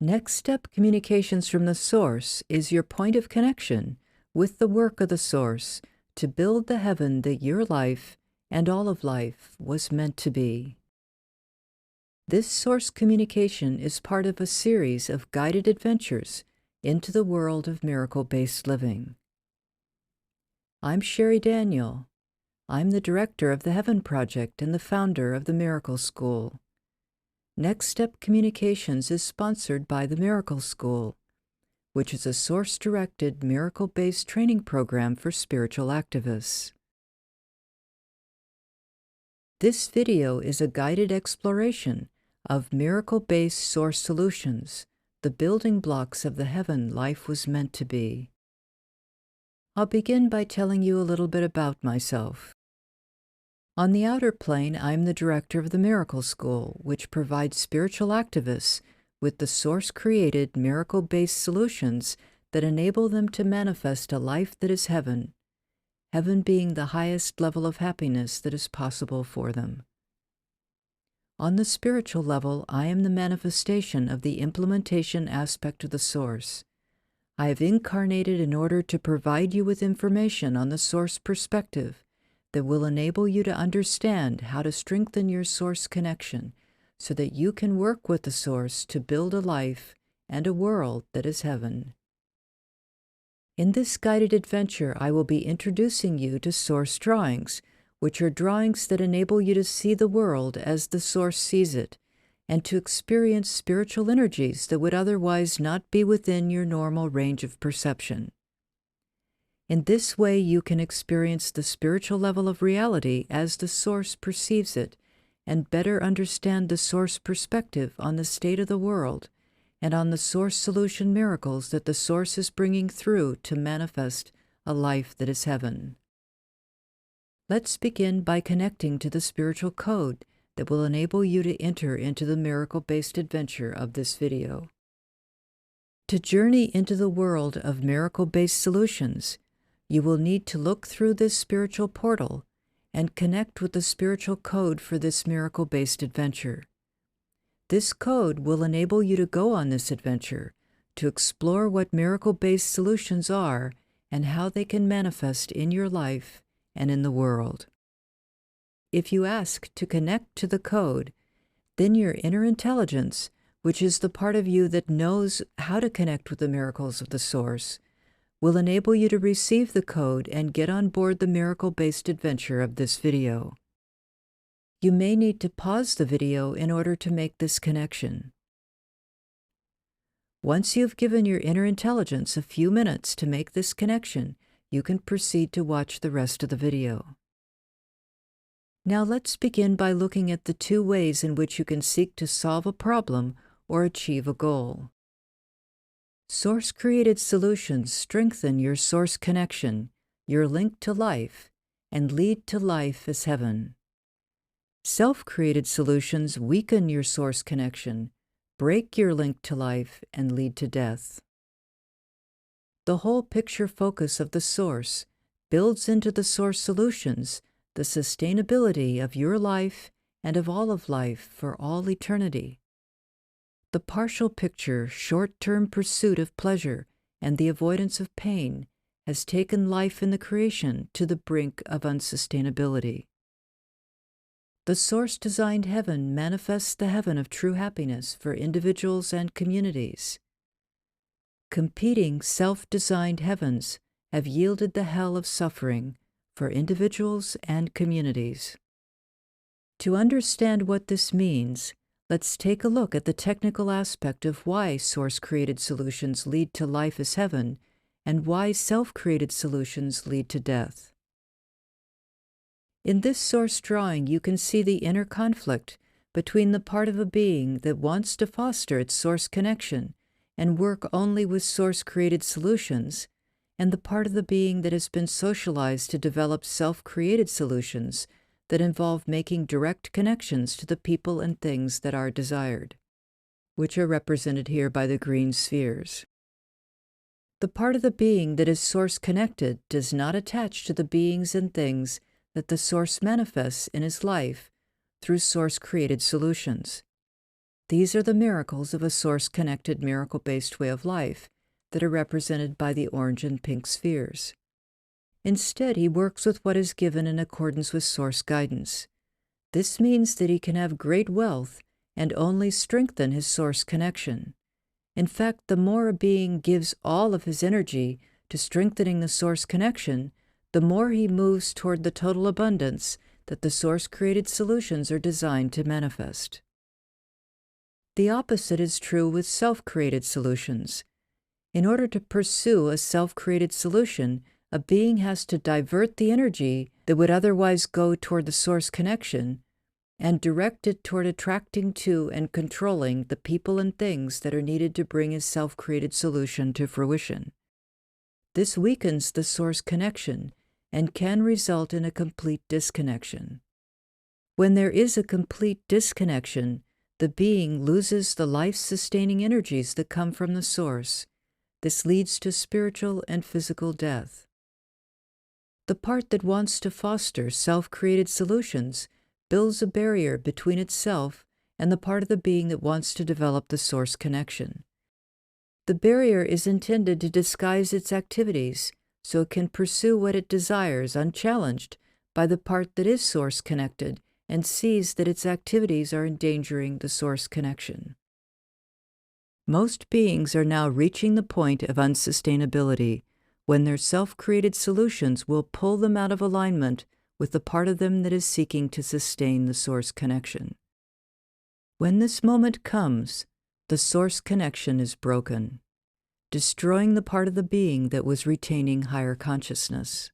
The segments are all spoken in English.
Next Step Communications from the Source is your point of connection with the work of the Source to build the heaven that your life and all of life was meant to be. This Source communication is part of a series of guided adventures into the world of miracle-based living. I'm Sherry Daniel. I'm the director of the Heaven Project and the founder of the Miracle School. Next Step Communications is sponsored by the Miracle School, which is a source-directed, miracle-based training program for spiritual activists. This video is a guided exploration of miracle-based source solutions, the building blocks of the heaven life was meant to be. I'll begin by telling you a little bit about myself. On the outer plane, I'm the director of the Miracle School, which provides spiritual activists with the source-created, miracle-based solutions that enable them to manifest a life that is heaven, heaven being the highest level of happiness that is possible for them. On the spiritual level, I am the manifestation of the implementation aspect of the Source. I have incarnated in order to provide you with information on the Source perspective that will enable you to understand how to strengthen your Source connection so that you can work with the Source to build a life and a world that is heaven. In this guided adventure, I will be introducing you to Source drawings, which are drawings that enable you to see the world as the Source sees it, and to experience spiritual energies that would otherwise not be within your normal range of perception. In this way, you can experience the spiritual level of reality as the Source perceives it, and better understand the Source perspective on the state of the world, and on the Source solution miracles that the Source is bringing through to manifest a life that is heaven. Let's begin by connecting to the spiritual code that will enable you to enter into the miracle-based adventure of this video. To journey into the world of miracle-based solutions, you will need to look through this spiritual portal and connect with the spiritual code for this miracle-based adventure. This code will enable you to go on this adventure, to explore what miracle-based solutions are and how they can manifest in your life and in the world. If you ask to connect to the code, then your inner intelligence, which is the part of you that knows how to connect with the miracles of the Source, will enable you to receive the code and get on board the miracle-based adventure of this video. You may need to pause the video in order to make this connection. Once you've given your inner intelligence a few minutes to make this connection, you can proceed to watch the rest of the video. Now let's begin by looking at the two ways in which you can seek to solve a problem or achieve a goal. Source-created solutions strengthen your Source connection, your link to life, and lead to life as heaven. Self-created solutions weaken your Source connection, break your link to life, and lead to death. The whole picture focus of the Source builds into the Source solutions the sustainability of your life and of all of life for all eternity. The partial picture, short-term pursuit of pleasure and the avoidance of pain has taken life in the creation to the brink of unsustainability. The Source-designed heaven manifests the heaven of true happiness for individuals and communities. Competing self-designed heavens have yielded the hell of suffering for individuals and communities. To understand what this means, let's take a look at the technical aspect of why Source-created solutions lead to life as heaven and why self-created solutions lead to death. In this Source drawing, you can see the inner conflict between the part of a being that wants to foster its Source connection and work only with Source-created solutions, and the part of the being that has been socialized to develop self-created solutions that involve making direct connections to the people and things that are desired, which are represented here by the green spheres. The part of the being that is Source-connected does not attach to the beings and things that the Source manifests in his life through Source-created solutions. These are the miracles of a source-connected, miracle-based way of life that are represented by the orange and pink spheres. Instead, he works with what is given in accordance with source guidance. This means that he can have great wealth and only strengthen his source connection. In fact, the more a being gives all of his energy to strengthening the source connection, the more he moves toward the total abundance that the source-created solutions are designed to manifest. The opposite is true with self-created solutions. In order to pursue a self-created solution, a being has to divert the energy that would otherwise go toward the source connection and direct it toward attracting to and controlling the people and things that are needed to bring his self-created solution to fruition. This weakens the source connection and can result in a complete disconnection. When there is a complete disconnection, the being loses the life-sustaining energies that come from the source. This leads to spiritual and physical death. The part that wants to foster self-created solutions builds a barrier between itself and the part of the being that wants to develop the source connection. The barrier is intended to disguise its activities so it can pursue what it desires unchallenged by the part that is source-connected and sees that its activities are endangering the source connection. Most beings are now reaching the point of unsustainability when their self-created solutions will pull them out of alignment with the part of them that is seeking to sustain the source connection. When this moment comes, the source connection is broken, destroying the part of the being that was retaining higher consciousness.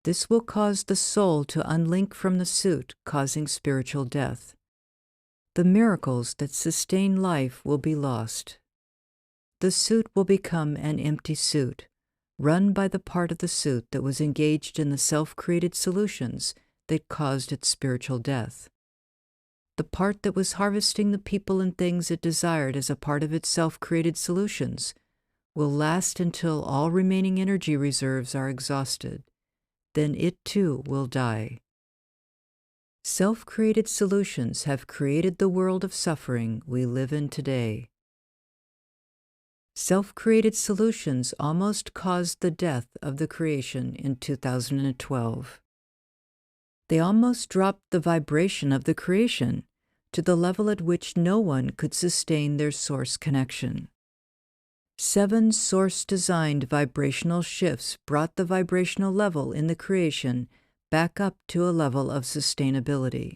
This will cause the soul to unlink from the suit, causing spiritual death. The miracles that sustain life will be lost. The suit will become an empty suit, run by the part of the suit that was engaged in the self-created solutions that caused its spiritual death. The part that was harvesting the people and things it desired as a part of its self-created solutions will last until all remaining energy reserves are exhausted. Then it too will die. Self-created solutions have created the world of suffering we live in today. Self-created solutions almost caused the death of the creation in 2012. They almost dropped the vibration of the creation to the level at which no one could sustain their source connection. 7 source-designed vibrational shifts brought the vibrational level in the creation back up to a level of sustainability.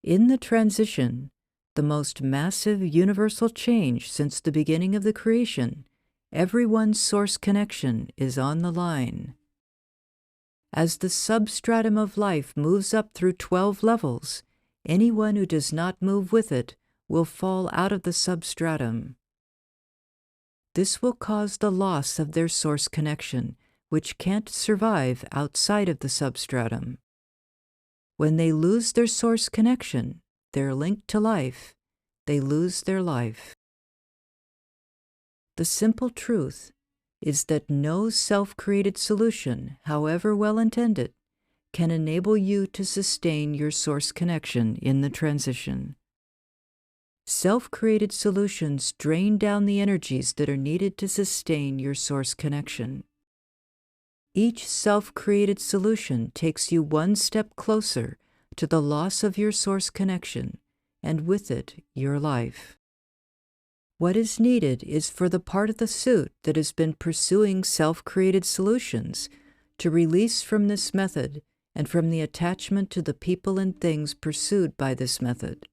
In the transition, the most massive universal change since the beginning of the creation, everyone's source connection is on the line. As the substratum of life moves up through 12 levels, anyone who does not move with it will fall out of the substratum. This will cause the loss of their source connection, which can't survive outside of the substratum. When they lose their source connection, their link to life, they lose their life. The simple truth is that no self-created solution, however well-intended, can enable you to sustain your source connection in the transition. Self-created solutions drain down the energies that are needed to sustain your source connection. Each self-created solution takes you one step closer to the loss of your source connection, and with it, your life. What is needed is for the part of the suit that has been pursuing self-created solutions to release from this method and from the attachment to the people and things pursued by this method.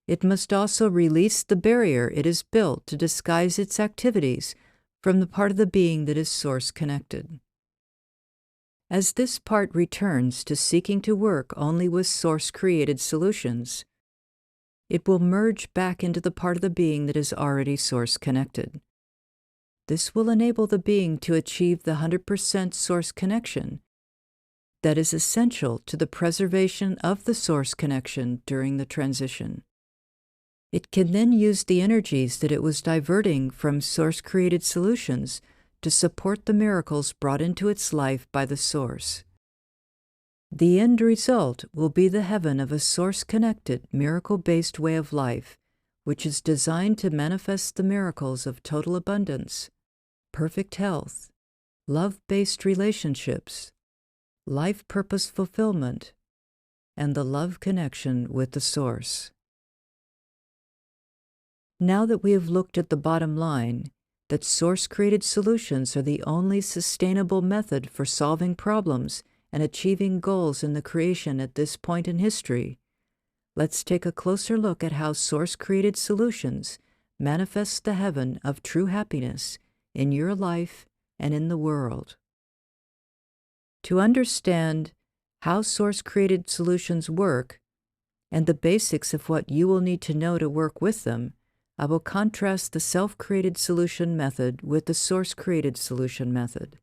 It must also release the barrier it has built to disguise its activities from the part of the being that is source-connected. As this part returns to seeking to work only with source-created solutions, it will merge back into the part of the being that is already source-connected. This will enable the being to achieve the 100% source connection that is essential to the preservation of the source connection during the transition. It can then use the energies that it was diverting from source-created solutions to support the miracles brought into its life by the source. The end result will be the heaven of a source-connected, miracle-based way of life, which is designed to manifest the miracles of total abundance, perfect health, love-based relationships, life purpose fulfillment, and the love connection with the Source. Now that we have looked at the bottom line, that source-created solutions are the only sustainable method for solving problems and achieving goals in the creation at this point in history, let's take a closer look at how source-created solutions manifest the heaven of true happiness in your life and in the world. To understand how source-created solutions work and the basics of what you will need to know to work with them, I will contrast the self-created solution method with the source-created solution method.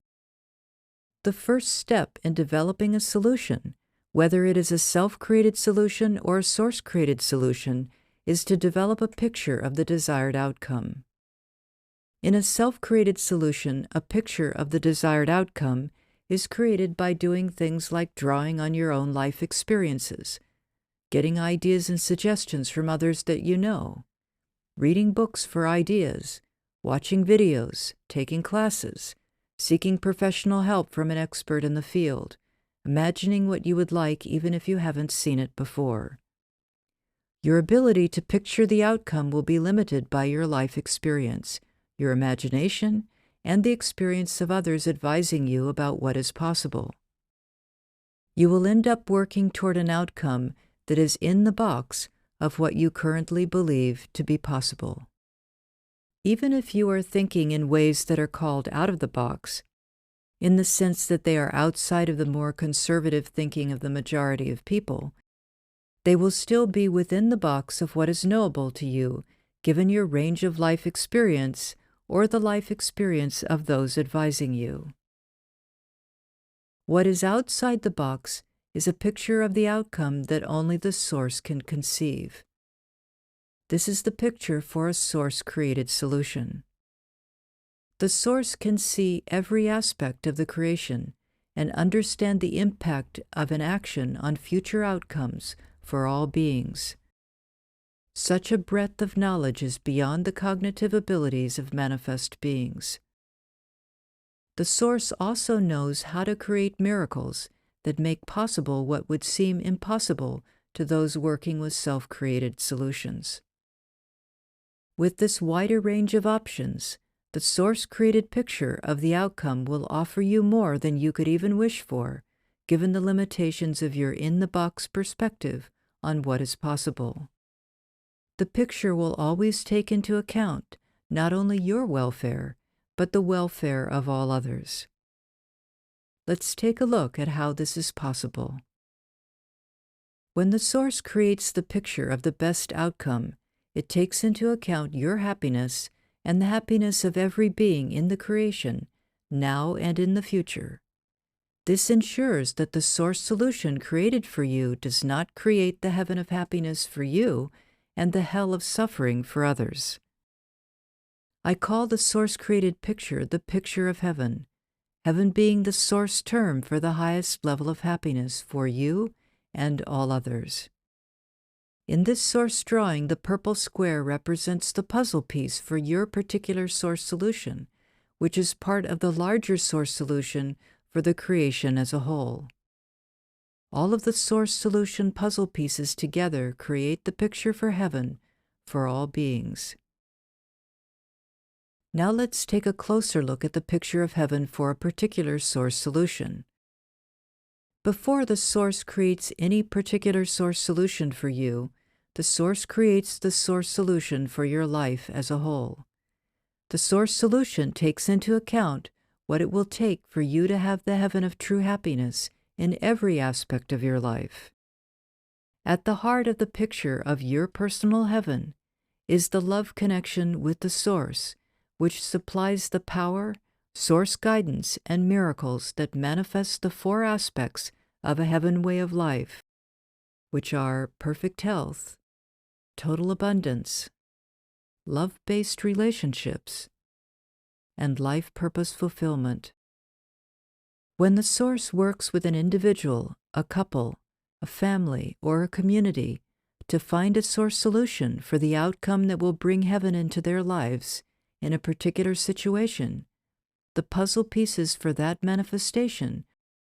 The first step in developing a solution, whether it is a self-created solution or a source-created solution, is to develop a picture of the desired outcome. In a self-created solution, a picture of the desired outcome is created by doing things like drawing on your own life experiences, getting ideas and suggestions from others that you know, reading books for ideas, watching videos, taking classes, seeking professional help from an expert in the field, imagining what you would like even if you haven't seen it before. Your ability to picture the outcome will be limited by your life experience, your imagination, and the experience of others advising you about what is possible. You will end up working toward an outcome that is in the box of what you currently believe to be possible. Even if you are thinking in ways that are called out of the box, in the sense that they are outside of the more conservative thinking of the majority of people, they will still be within the box of what is knowable to you, given your range of life experience or the life experience of those advising you. What is outside the box is a picture of the outcome that only the Source can conceive. This is the picture for a source-created solution. The Source can see every aspect of the creation and understand the impact of an action on future outcomes for all beings. Such a breadth of knowledge is beyond the cognitive abilities of manifest beings. The Source also knows how to create miracles that make possible what would seem impossible to those working with self-created solutions. With this wider range of options, the source-created picture of the outcome will offer you more than you could even wish for, given the limitations of your in-the-box perspective on what is possible. The picture will always take into account not only your welfare, but the welfare of all others. Let's take a look at how this is possible. When the Source creates the picture of the best outcome, it takes into account your happiness and the happiness of every being in the creation, now and in the future. This ensures that the Source solution created for you does not create the heaven of happiness for you and the hell of suffering for others. I call the Source-created picture the picture of heaven, heaven being the Source term for the highest level of happiness for you and all others. In this Source drawing, the purple square represents the puzzle piece for your particular Source solution, which is part of the larger Source solution for the creation as a whole. All of the Source solution puzzle pieces together create the picture for heaven for all beings. Now let's take a closer look at the picture of heaven for a particular Source solution. Before the Source creates any particular Source solution for you, the Source creates the Source solution for your life as a whole. The Source solution takes into account what it will take for you to have the heaven of true happiness in every aspect of your life. At the heart of the picture of your personal heaven is the love connection with the Source, which supplies the power, Source guidance, and miracles that manifest the four aspects of a heaven way of life, which are perfect health, total abundance, love-based relationships, and life purpose fulfillment. When the Source works with an individual, a couple, a family, or a community to find a source solution for the outcome that will bring heaven into their lives in a particular situation, the puzzle pieces for that manifestation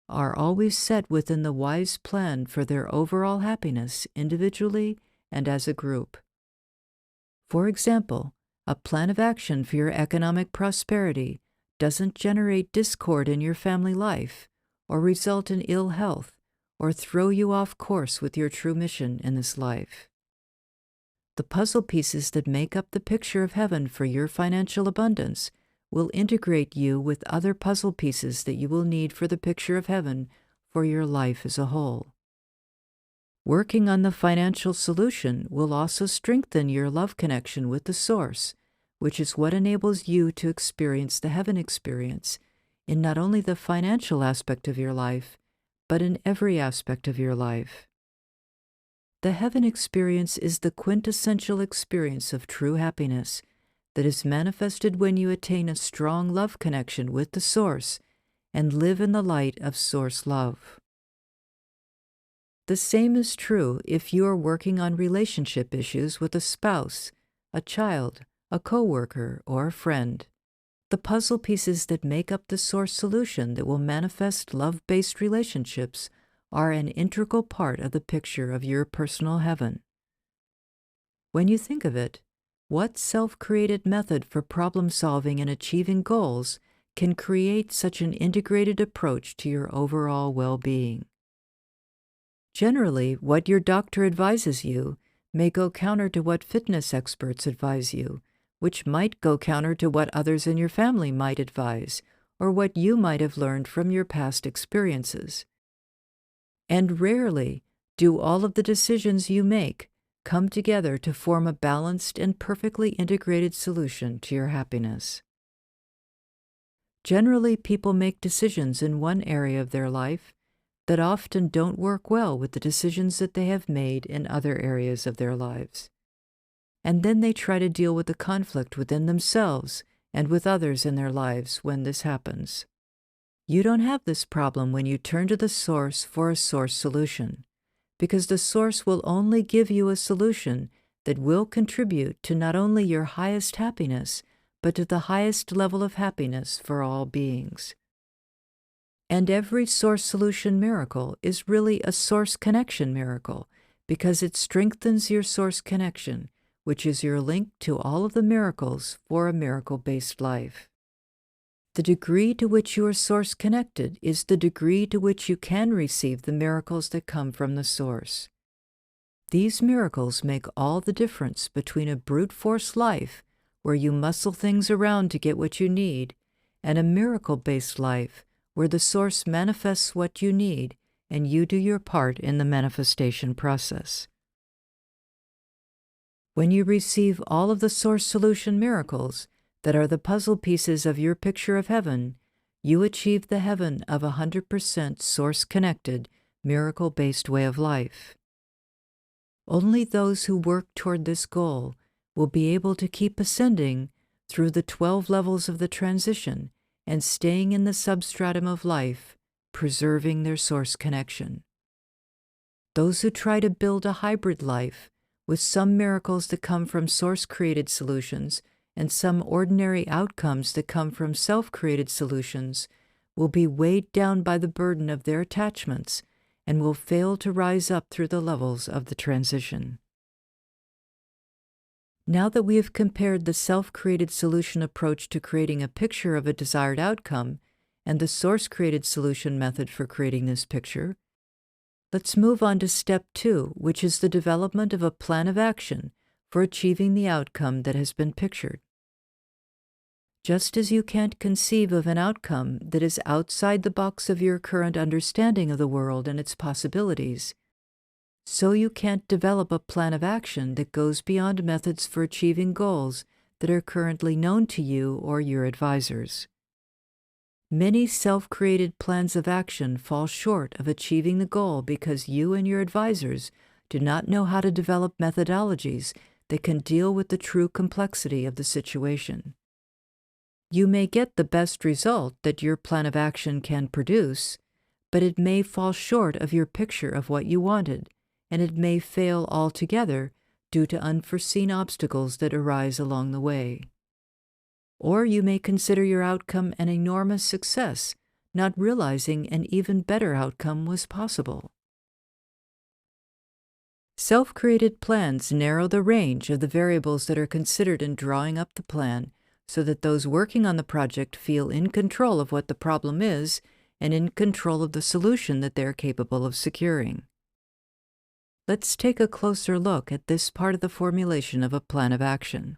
are always set within the wise plan for their overall happiness individually and as a group. For example, a plan of action for your economic prosperity doesn't generate discord in your family life or result in ill health or throw you off course with your true mission in this life. The puzzle pieces that make up the picture of heaven for your financial abundance will integrate you with other puzzle pieces that you will need for the picture of heaven for your life as a whole. Working on the financial solution will also strengthen your love connection with the Source, which is what enables you to experience the heaven experience in not only the financial aspect of your life, but in every aspect of your life. The heaven experience is the quintessential experience of true happiness that is manifested when you attain a strong love connection with the Source and live in the light of Source love. The same is true if you are working on relationship issues with a spouse, a child, a coworker, or a friend. The puzzle pieces that make up the Source solution that will manifest love-based relationships are an integral part of the picture of your personal heaven. When you think of it, what self-created method for problem-solving and achieving goals can create such an integrated approach to your overall well-being? Generally, what your doctor advises you may go counter to what fitness experts advise you, which might go counter to what others in your family might advise, or what you might have learned from your past experiences. And rarely do all of the decisions you make come together to form a balanced and perfectly integrated solution to your happiness. Generally, people make decisions in one area of their life that often don't work well with the decisions that they have made in other areas of their lives. And then they try to deal with the conflict within themselves and with others in their lives when this happens. You don't have this problem when you turn to the Source for a Source solution, because the Source will only give you a solution that will contribute to not only your highest happiness, but to the highest level of happiness for all beings. And every Source solution miracle is really a Source connection miracle, because it strengthens your Source connection, which is your link to all of the miracles for a miracle-based life. The degree to which you are Source connected is the degree to which you can receive the miracles that come from the Source. These miracles make all the difference between a brute force life, where you muscle things around to get what you need, and a miracle-based life, where the Source manifests what you need and you do your part in the manifestation process. When you receive all of the Source solution miracles that are the puzzle pieces of your picture of heaven, you achieve the heaven of 100% Source-connected, miracle-based way of life. Only those who work toward this goal will be able to keep ascending through the 12 levels of the transition and staying in the substratum of life, preserving their Source connection. Those who try to build a hybrid life with some miracles that come from Source-created solutions and some ordinary outcomes that come from self-created solutions will be weighed down by the burden of their attachments and will fail to rise up through the levels of the transition. Now that we have compared the self-created solution approach to creating a picture of a desired outcome and the Source-created solution method for creating this picture, let's move on to step 2, which is the development of a plan of action for achieving the outcome that has been pictured. Just as you can't conceive of an outcome that is outside the box of your current understanding of the world and its possibilities, so you can't develop a plan of action that goes beyond methods for achieving goals that are currently known to you or your advisors. Many self-created plans of action fall short of achieving the goal because you and your advisors do not know how to develop methodologies that can deal with the true complexity of the situation. You may get the best result that your plan of action can produce, but it may fall short of your picture of what you wanted, and it may fail altogether due to unforeseen obstacles that arise along the way. Or you may consider your outcome an enormous success, not realizing an even better outcome was possible. Self-created plans narrow the range of the variables that are considered in drawing up the plan so that those working on the project feel in control of what the problem is and in control of the solution that they're capable of securing. Let's take a closer look at this part of the formulation of a plan of action.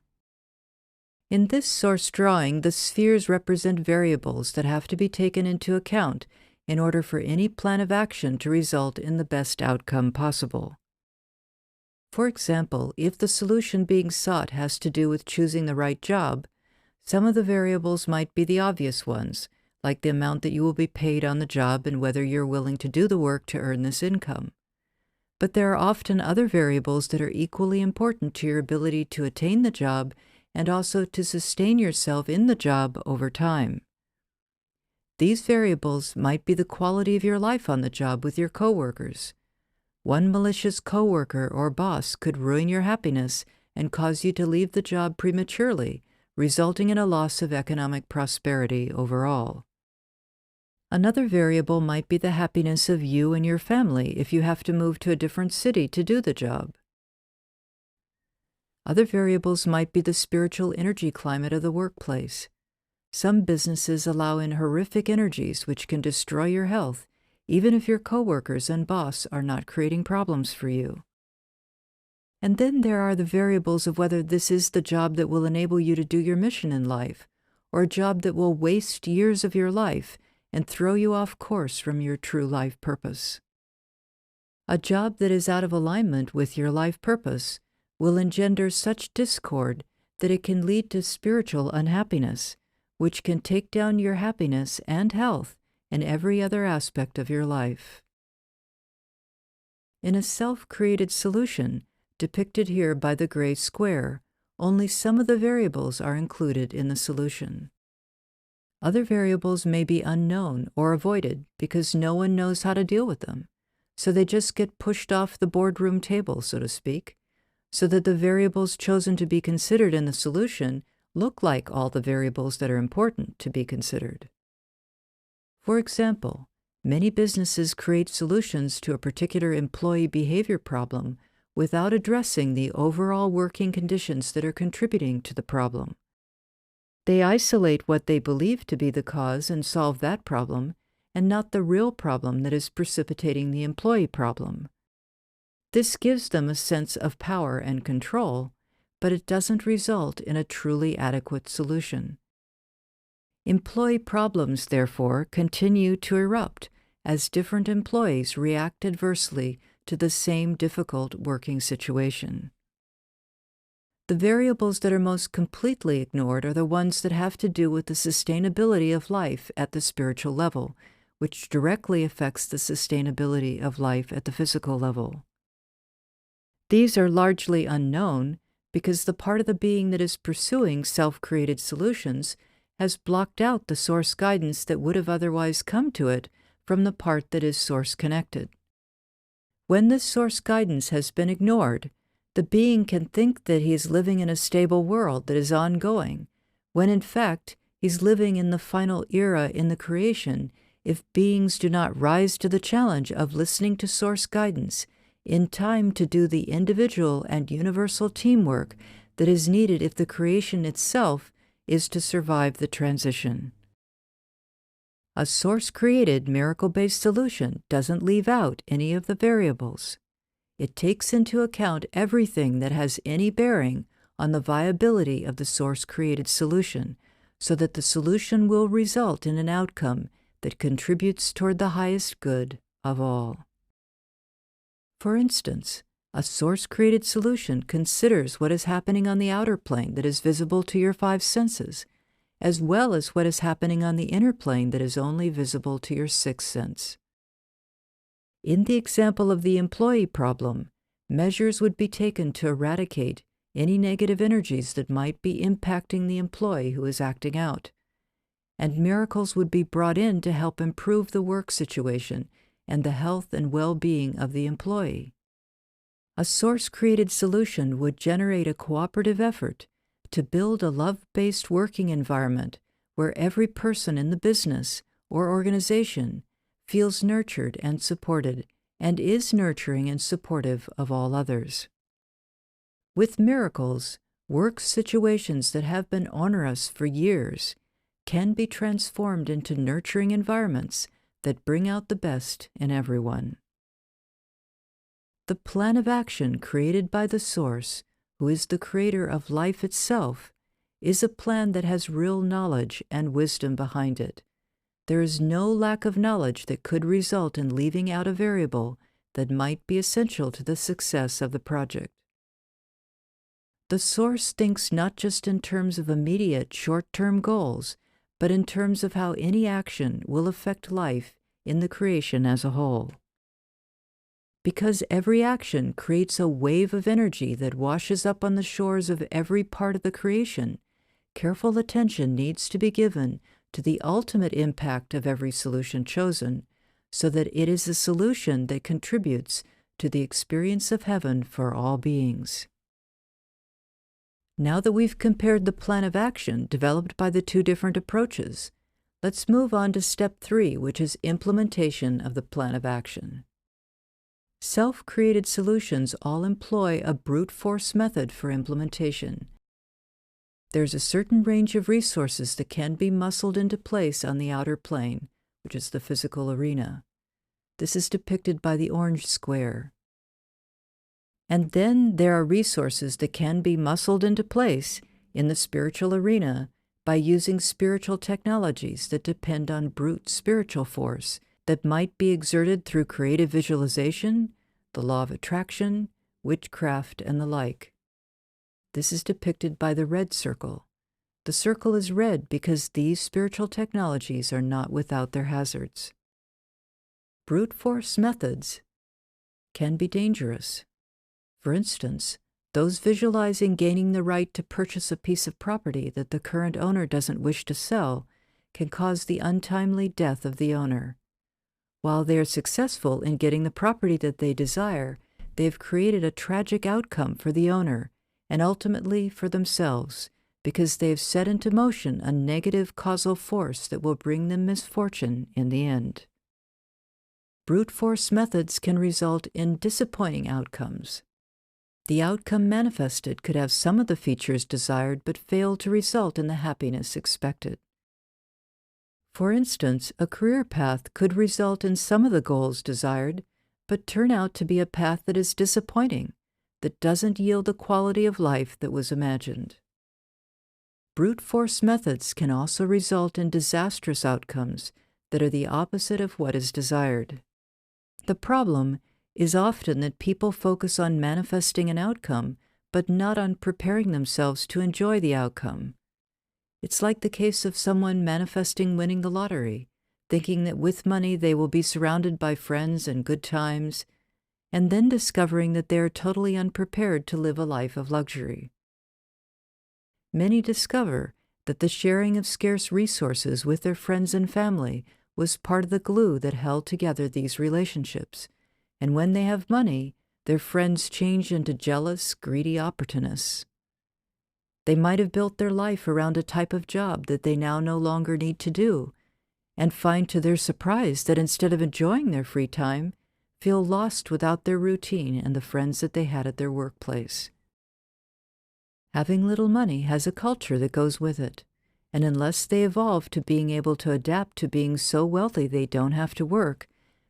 In this source drawing, the spheres represent variables that have to be taken into account in order for any plan of action to result in the best outcome possible. For example, if the solution being sought has to do with choosing the right job, some of the variables might be the obvious ones, like the amount that you will be paid on the job and whether you're willing to do the work to earn this income. But there are often other variables that are equally important to your ability to attain the job and also to sustain yourself in the job over time. These variables might be the quality of your life on the job with your coworkers. One malicious coworker or boss could ruin your happiness and cause you to leave the job prematurely, resulting in a loss of economic prosperity overall. Another variable might be the happiness of you and your family if you have to move to a different city to do the job. Other variables might be the spiritual energy climate of the workplace. Some businesses allow in horrific energies which can destroy your health, even if your coworkers and boss are not creating problems for you. And then there are the variables of whether this is the job that will enable you to do your mission in life, or a job that will waste years of your life and throw you off course from your true life purpose. A job that is out of alignment with your life purpose will engender such discord that it can lead to spiritual unhappiness, which can take down your happiness and health and every other aspect of your life. In a self-created solution, depicted here by the gray square, only some of the variables are included in the solution. Other variables may be unknown or avoided because no one knows how to deal with them, so they just get pushed off the boardroom table, so to speak, so that the variables chosen to be considered in the solution look like all the variables that are important to be considered. For example, many businesses create solutions to a particular employee behavior problem without addressing the overall working conditions that are contributing to the problem. They isolate what they believe to be the cause and solve that problem, and not the real problem that is precipitating the employee problem. This gives them a sense of power and control, but it doesn't result in a truly adequate solution. Employee problems, therefore, continue to erupt as different employees react adversely to the same difficult working situation. The variables that are most completely ignored are the ones that have to do with the sustainability of life at the spiritual level, which directly affects the sustainability of life at the physical level. These are largely unknown because the part of the being that is pursuing self-created solutions has blocked out the source guidance that would have otherwise come to it from the part that is source-connected. When this source guidance has been ignored, the being can think that he is living in a stable world that is ongoing, when in fact he's living in the final era in the creation if beings do not rise to the challenge of listening to source guidance in time to do the individual and universal teamwork that is needed if the creation itself is to survive the transition. A source-created, miracle-based solution doesn't leave out any of the variables. It takes into account everything that has any bearing on the viability of the source-created solution, so that the solution will result in an outcome that contributes toward the highest good of all. For instance, a source-created solution considers what is happening on the outer plane that is visible to your five senses, as well as what is happening on the inner plane that is only visible to your sixth sense. In the example of the employee problem, measures would be taken to eradicate any negative energies that might be impacting the employee who is acting out. and miracles would be brought in to help improve the work situation and the health and well-being of the employee. A source-created solution would generate a cooperative effort to build a love-based working environment where every person in the business or organization feels nurtured and supported and is nurturing and supportive of all others. With miracles, work situations that have been onerous for years can be transformed into nurturing environments that bring out the best in everyone. The plan of action created by the Source, who is the creator of life itself, is a plan that has real knowledge and wisdom behind it. There is no lack of knowledge that could result in leaving out a variable that might be essential to the success of the project. The Source thinks not just in terms of immediate short-term goals, but in terms of how any action will affect life in the creation as a whole. Because every action creates a wave of energy that washes up on the shores of every part of the creation, careful attention needs to be given to the ultimate impact of every solution chosen, so that it is a solution that contributes to the experience of heaven for all beings. Now that we've compared the plan of action developed by the two different approaches, let's move on to step 3, which is implementation of the plan of action. Self-created solutions all employ a brute force method for implementation. There's a certain range of resources that can be muscled into place on the outer plane, which is the physical arena. This is depicted by the orange square. And then there are resources that can be muscled into place in the spiritual arena by using spiritual technologies that depend on brute spiritual force that might be exerted through creative visualization, the law of attraction, witchcraft, and the like. This is depicted by the red circle. The circle is red because these spiritual technologies are not without their hazards. Brute force methods can be dangerous. For instance, those visualizing gaining the right to purchase a piece of property that the current owner doesn't wish to sell can cause the untimely death of the owner. While they are successful in getting the property that they desire, they have created a tragic outcome for the owner and ultimately for themselves, because they have set into motion a negative causal force that will bring them misfortune in the end. Brute force methods can result in disappointing outcomes. The outcome manifested could have some of the features desired but fail to result in the happiness expected. For instance, a career path could result in some of the goals desired, but turn out to be a path that is disappointing, that doesn't yield the quality of life that was imagined. Brute force methods can also result in disastrous outcomes that are the opposite of what is desired. The problem is often that people focus on manifesting an outcome, but not on preparing themselves to enjoy the outcome. It's like the case of someone manifesting winning the lottery, thinking that with money they will be surrounded by friends and good times, and then discovering that they are totally unprepared to live a life of luxury. Many discover that the sharing of scarce resources with their friends and family was part of the glue that held together these relationships, and when they have money, their friends change into jealous, greedy opportunists. They might have built their life around a type of job that they now no longer need to do, and find to their surprise that instead of enjoying their free time, feel lost without their routine and the friends that they had at their workplace. Having little money has a culture that goes with it, and unless they evolve to being able to adapt to being so wealthy they don't have to work,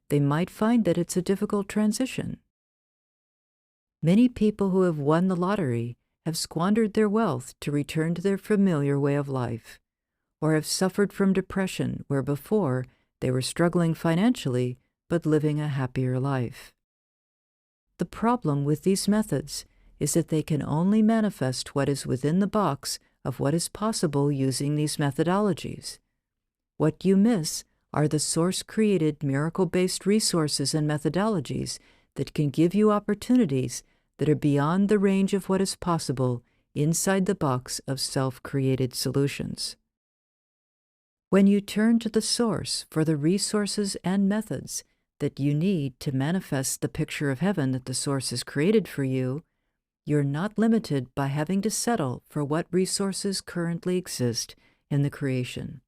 they might find that it's a difficult transition. Many people who have won the lottery have squandered their wealth to return to their familiar way of life, or have suffered from depression where before they were struggling financially but living a happier life. The problem with these methods is that they can only manifest what is within the box of what is possible using these methodologies. What you miss are the source-created, miracle-based resources and methodologies that can give you opportunities that are beyond the range of what is possible inside the box of self-created solutions. When you turn to the Source for the resources and methods that you need to manifest the picture of heaven that the Source has created for you, you're not limited by having to settle for what resources currently exist in the creation.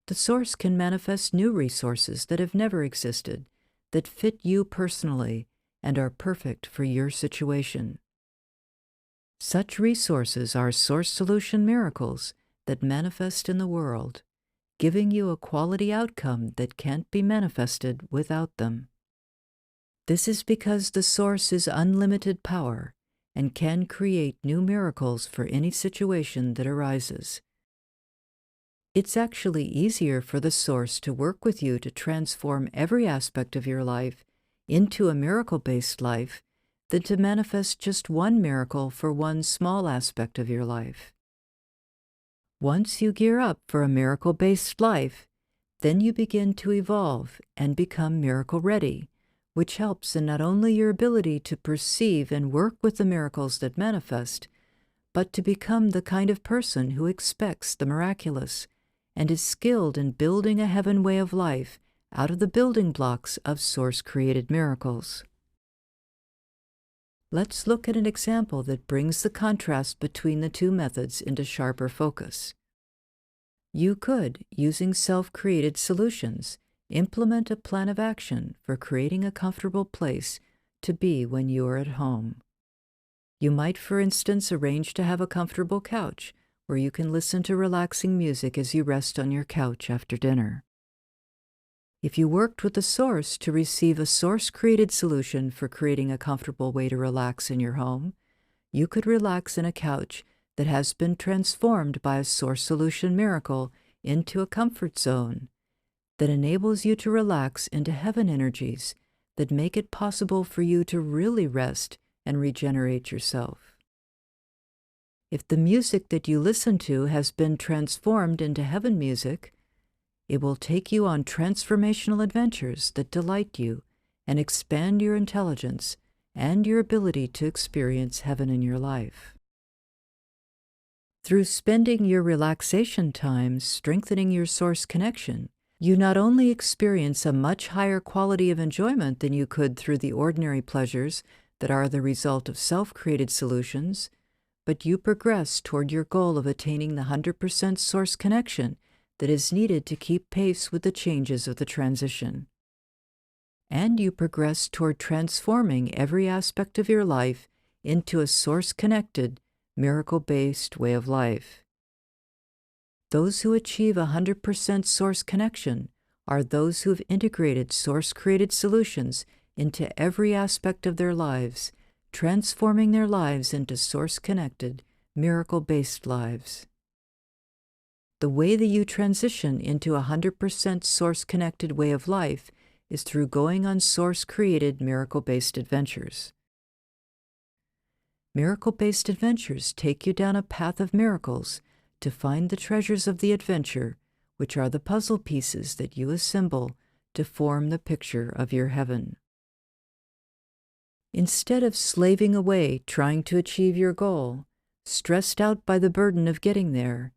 The Source can manifest new resources that have never existed, that fit you personally and are perfect for your situation. Such resources are Source Solution miracles that manifest in the world, giving you a quality outcome that can't be manifested without them. This is because the Source is unlimited power and can create new miracles for any situation that arises. It's actually easier for the Source to work with you to transform every aspect of your life into a miracle-based life than to manifest just one miracle for one small aspect of your life. Once you gear up for a miracle-based life, then you begin to evolve and become miracle-ready, which helps in not only your ability to perceive and work with the miracles that manifest, but to become the kind of person who expects the miraculous and is skilled in building a heaven way of life out of the building blocks of Source-created miracles. Let's look at an example that brings the contrast between the two methods into sharper focus. You could, using self-created solutions, implement a plan of action for creating a comfortable place to be when you are at home. You might, for instance, arrange to have a comfortable couch where you can listen to relaxing music as you rest on your couch after dinner. If you worked with the Source to receive a Source-created solution for creating a comfortable way to relax in your home, you could relax in a couch that has been transformed by a Source Solution miracle into a comfort zone that enables you to relax into heaven energies that make it possible for you to really rest and regenerate yourself. If the music that you listen to has been transformed into heaven music, it will take you on transformational adventures that delight you and expand your intelligence and your ability to experience heaven in your life. Through spending your relaxation time strengthening your Source connection, you not only experience a much higher quality of enjoyment than you could through the ordinary pleasures that are the result of self-created solutions, but you progress toward your goal of attaining the 100% Source connection that is needed to keep pace with the changes of the transition. And you progress toward transforming every aspect of your life into a Source-connected, miracle-based way of life. Those who achieve 100% Source connection are those who have integrated Source-created solutions into every aspect of their lives, transforming their lives into Source-connected, miracle-based lives. The way that you transition into a 100% Source-connected way of life is through going on Source-created, miracle-based adventures. Miracle-based adventures take you down a path of miracles to find the treasures of the adventure, which are the puzzle pieces that you assemble to form the picture of your heaven. Instead of slaving away trying to achieve your goal, stressed out by the burden of getting there,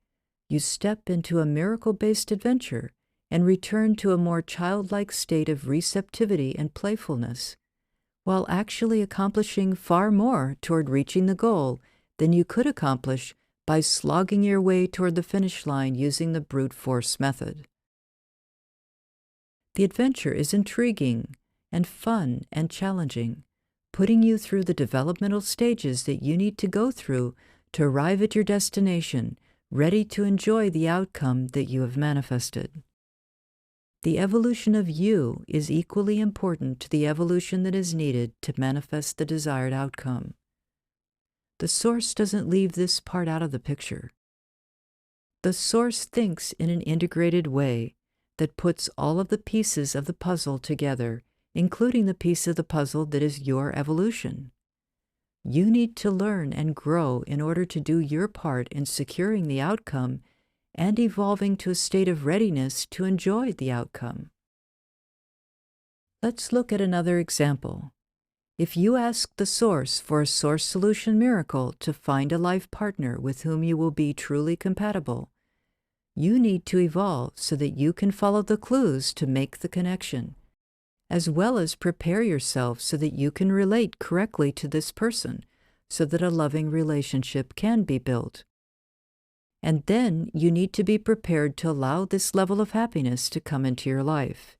you step into a miracle-based adventure and return to a more childlike state of receptivity and playfulness, while actually accomplishing far more toward reaching the goal than you could accomplish by slogging your way toward the finish line using the brute force method. The adventure is intriguing and fun and challenging, putting you through the developmental stages that you need to go through to arrive at your destination, ready to enjoy the outcome that you have manifested. The evolution of you is equally important to the evolution that is needed to manifest the desired outcome. The Source doesn't leave this part out of the picture. The Source thinks in an integrated way that puts all of the pieces of the puzzle together, including the piece of the puzzle that is your evolution. You need to learn and grow in order to do your part in securing the outcome and evolving to a state of readiness to enjoy the outcome. Let's look at another example. If you ask the Source for a Source Solution miracle to find a life partner with whom you will be truly compatible, you need to evolve so that you can follow the clues to make the connection, as well as prepare yourself so that you can relate correctly to this person so that a loving relationship can be built. And then you need to be prepared to allow this level of happiness to come into your life.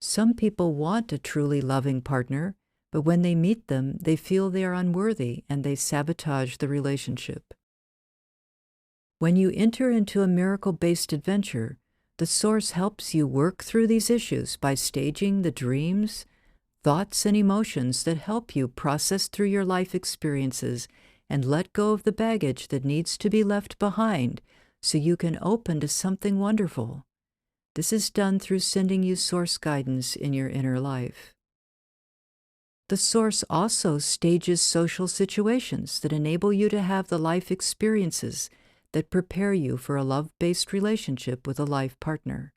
Some people want a truly loving partner, but when they meet them, they feel they are unworthy and they sabotage the relationship. When you enter into a miracle-based adventure, the Source helps you work through these issues by staging the dreams, thoughts, and emotions that help you process through your life experiences and let go of the baggage that needs to be left behind so you can open to something wonderful. This is done through sending you Source guidance in your inner life. The Source also stages social situations that enable you to have the life experiences that prepare you for a love-based relationship with a life partner.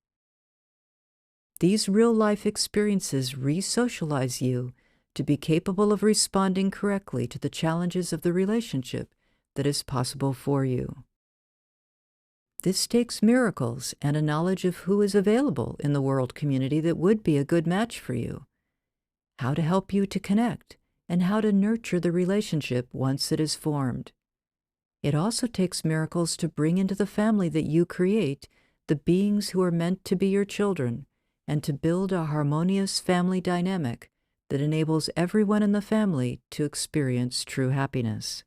These real-life experiences re-socialize you to be capable of responding correctly to the challenges of the relationship that is possible for you. This takes miracles and a knowledge of who is available in the world community that would be a good match for you, how to help you to connect, and how to nurture the relationship once it is formed. It also takes miracles to bring into the family that you create the beings who are meant to be your children, and to build a harmonious family dynamic that enables everyone in the family to experience true happiness.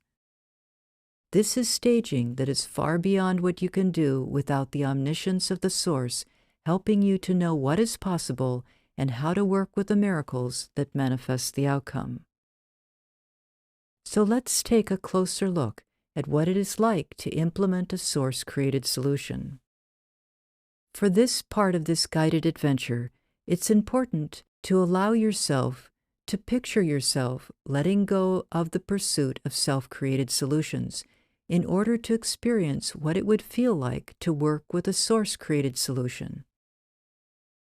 This is staging that is far beyond what you can do without the omniscience of the Source helping you to know what is possible and how to work with the miracles that manifest the outcome. So let's take a closer look at what it is like to implement a Source-created solution. For this part of this guided adventure, it's important to allow yourself to picture yourself letting go of the pursuit of self-created solutions in order to experience what it would feel like to work with a Source-created solution.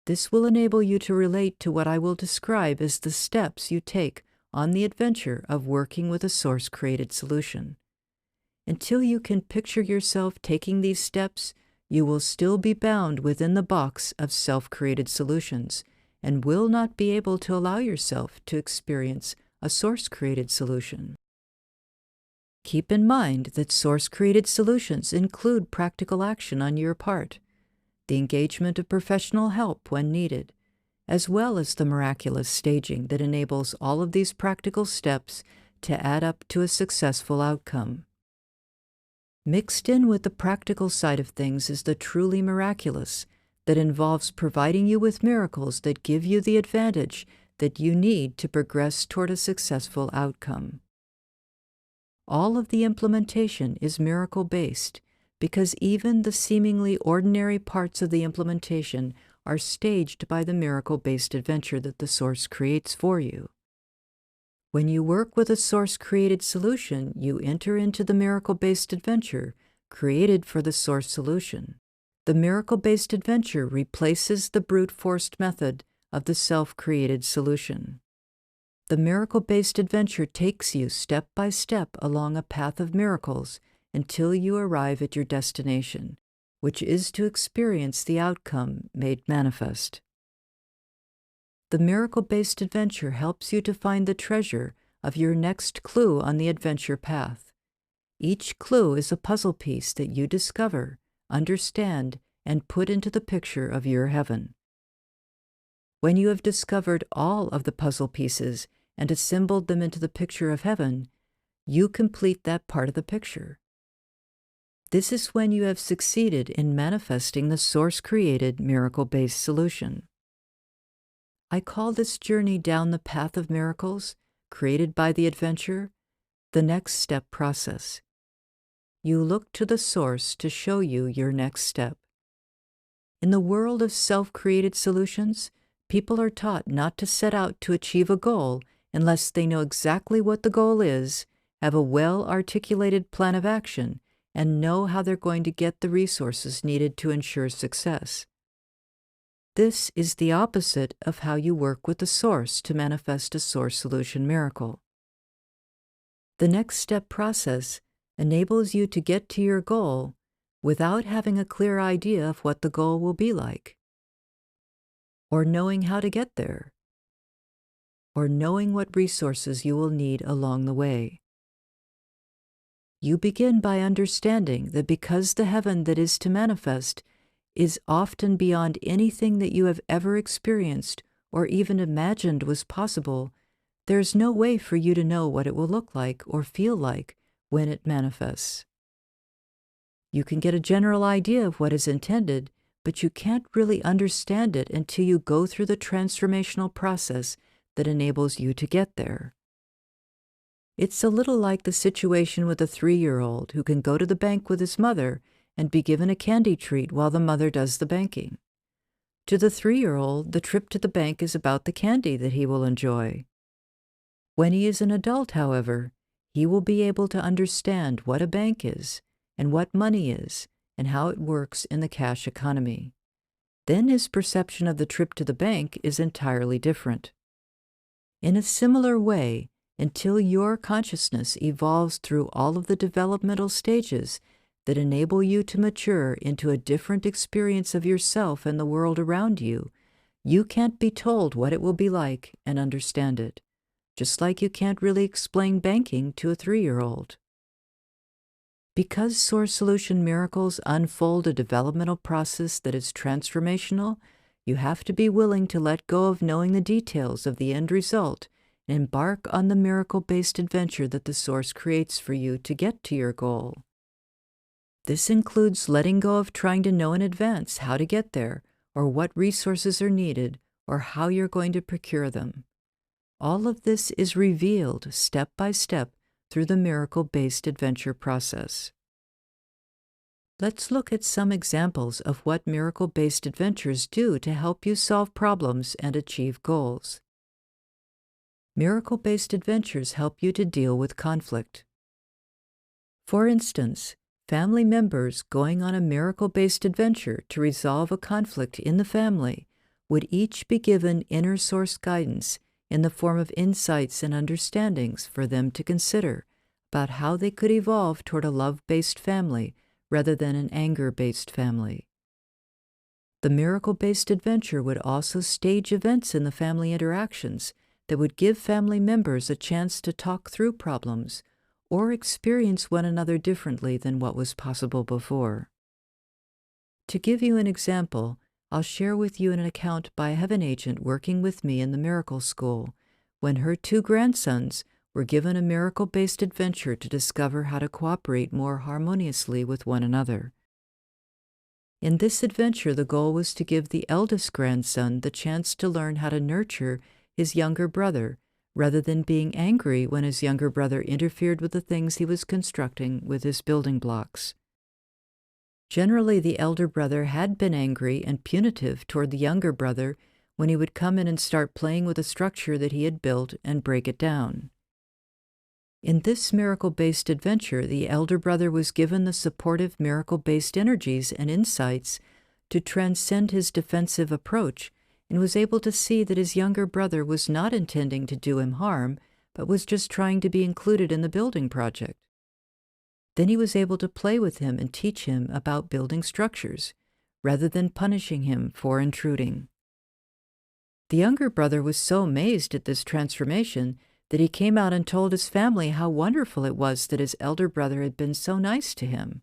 This will enable you to relate to what I will describe as the steps you take on the adventure of working with a Source-created solution. Until you can picture yourself taking these steps, you will still be bound within the box of self-created solutions and will not be able to allow yourself to experience a Source-created solution. Keep in mind that Source-created solutions include practical action on your part, the engagement of professional help when needed, as well as the miraculous staging that enables all of these practical steps to add up to a successful outcome. Mixed in with the practical side of things is the truly miraculous that involves providing you with miracles that give you the advantage that you need to progress toward a successful outcome. All of the implementation is miracle-based because even the seemingly ordinary parts of the implementation are staged by the miracle-based adventure that the Source creates for you. When you work with a Source-created solution, you enter into the miracle-based adventure created for the Source solution. The miracle-based adventure replaces the brute-forced method of the self-created solution. The miracle-based adventure takes you step by step along a path of miracles until you arrive at your destination, which is to experience the outcome made manifest. The miracle-based adventure helps you to find the treasure of your next clue on the adventure path. Each clue is a puzzle piece that you discover, understand, and put into the picture of your heaven. When you have discovered all of the puzzle pieces and assembled them into the picture of heaven, you complete that part of the picture. This is when you have succeeded in manifesting the Source-created miracle-based solution. I call this journey down the path of miracles, created by the adventure, the next step process. You look to the Source to show you your next step. In the world of self-created solutions, people are taught not to set out to achieve a goal unless they know exactly what the goal is, have a well-articulated plan of action, and know how they're going to get the resources needed to ensure success. This is the opposite of how you work with the Source to manifest a Source solution miracle. The next step process enables you to get to your goal without having a clear idea of what the goal will be like, or knowing how to get there, or knowing what resources you will need along the way. You begin by understanding that because the heaven that is to manifest is often beyond anything that you have ever experienced or even imagined was possible, there's no way for you to know what it will look like or feel like when it manifests. You can get a general idea of what is intended, but you can't really understand it until you go through the transformational process that enables you to get there. It's a little like the situation with a 3-year-old who can go to the bank with his mother and be given a candy treat while the mother does the banking. To the 3-year-old, the trip to the bank is about the candy that he will enjoy. When he is an adult, however, he will be able to understand what a bank is and what money is and how it works in the cash economy. Then his perception of the trip to the bank is entirely different. In a similar way, until your consciousness evolves through all of the developmental stages that enable you to mature into a different experience of yourself and the world around you, you can't be told what it will be like and understand it, just like you can't really explain banking to a 3-year-old. Because Source Solution Miracles unfold a developmental process that is transformational, you have to be willing to let go of knowing the details of the end result and embark on the miracle-based adventure that the Source creates for you to get to your goal. This includes letting go of trying to know in advance how to get there, or what resources are needed, or how you're going to procure them. All of this is revealed step by step through the miracle-based adventure process. Let's look at some examples of what miracle-based adventures do to help you solve problems and achieve goals. Miracle-based adventures help you to deal with conflict. For instance, family members going on a miracle-based adventure to resolve a conflict in the family would each be given inner source guidance in the form of insights and understandings for them to consider about how they could evolve toward a love-based family rather than an anger-based family. The miracle-based adventure would also stage events in the family interactions that would give family members a chance to talk through problems or experience one another differently than what was possible before. To give you an example, I'll share with you an account by a heaven agent working with me in the Miracle School when her 2 grandsons were given a miracle-based adventure to discover how to cooperate more harmoniously with one another. In this adventure, the goal was to give the eldest grandson the chance to learn how to nurture his younger brother, rather than being angry when his younger brother interfered with the things he was constructing with his building blocks. Generally, the elder brother had been angry and punitive toward the younger brother when he would come in and start playing with a structure that he had built and break it down. In this miracle-based adventure, the elder brother was given the supportive miracle-based energies and insights to transcend his defensive approach and was able to see that his younger brother was not intending to do him harm, but was just trying to be included in the building project. Then he was able to play with him and teach him about building structures, rather than punishing him for intruding. The younger brother was so amazed at this transformation that he came out and told his family how wonderful it was that his elder brother had been so nice to him.